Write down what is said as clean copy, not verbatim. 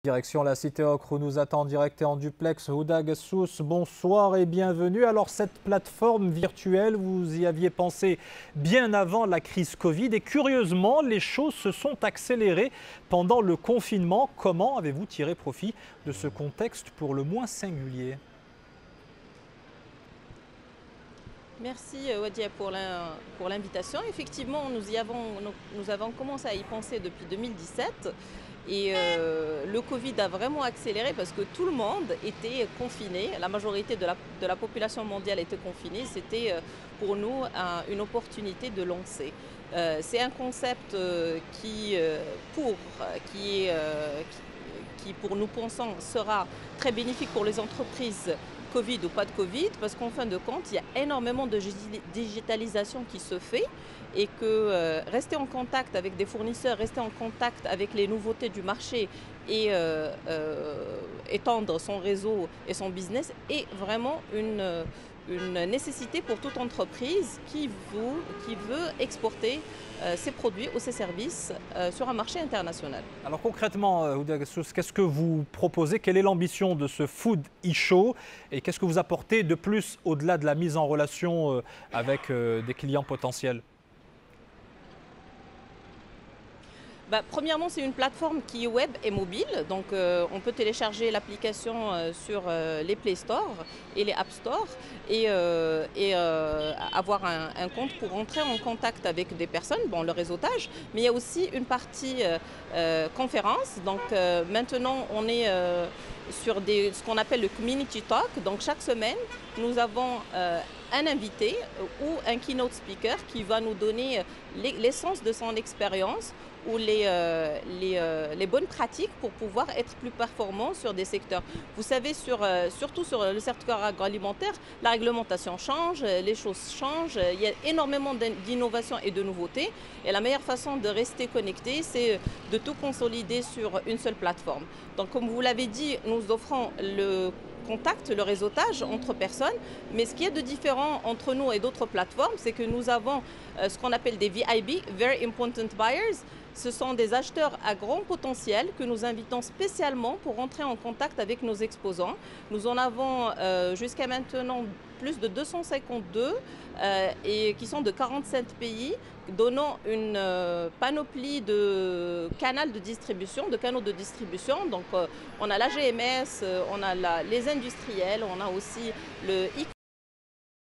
Direction la cité Ocre où nous attend en direct et en duplex Houda Gassous. Bonsoir et bienvenue. Alors cette plateforme virtuelle, vous y aviez pensé bien avant la crise Covid et curieusement, les choses se sont accélérées pendant le confinement. Comment avez-vous tiré profit de ce contexte pour le moins singulier? Merci Wadia pour l'invitation. Effectivement, nous avons commencé à y penser depuis 2017 et le Covid a vraiment accéléré parce que tout le monde était confiné, la majorité de la population mondiale était confinée. C'était pour nous une opportunité de lancer. C'est un concept qui, pour nous pensons, sera très bénéfique pour les entreprises Covid ou pas de Covid, parce qu'en fin de compte, il y a énormément de digitalisation qui se fait et que rester en contact avec des fournisseurs, rester en contact avec les nouveautés du marché et étendre son réseau et son business est vraiment une nécessité pour toute entreprise qui veut exporter ses produits ou ses services sur un marché international. Alors concrètement, Houda Gassous, qu'est-ce que vous proposez? Quelle est l'ambition de ce Food e-Show et qu'est-ce que vous apportez de plus au-delà de la mise en relation avec des clients potentiels? Premièrement, c'est une plateforme qui est web et mobile. Donc, on peut télécharger l'application sur les Play Store et les App Store et avoir un compte pour entrer en contact avec des personnes, bon, le réseautage. Mais il y a aussi une partie conférence. Donc, maintenant, on est sur ce qu'on appelle le Community Talk. Donc, chaque semaine, nous avons un invité ou un keynote speaker qui va nous donner l'essence de son expérience ou les bonnes pratiques pour pouvoir être plus performants sur des secteurs. Vous savez, surtout sur le secteur agroalimentaire, la réglementation change, les choses changent, il y a énormément d'innovations et de nouveautés. Et la meilleure façon de rester connecté, c'est de tout consolider sur une seule plateforme. Donc comme vous l'avez dit, nous offrons le contact, le réseautage entre personnes, mais ce qui est de différent entre nous et d'autres plateformes, c'est que nous avons ce qu'on appelle des VIB, Very Important Buyers. Ce sont des acheteurs à grand potentiel que nous invitons spécialement pour entrer en contact avec nos exposants. Nous en avons jusqu'à maintenant plus de 252 et qui sont de 47 pays, donnant une panoplie de canaux de distribution. Donc on a la GMS, on a les industriels, on a aussi le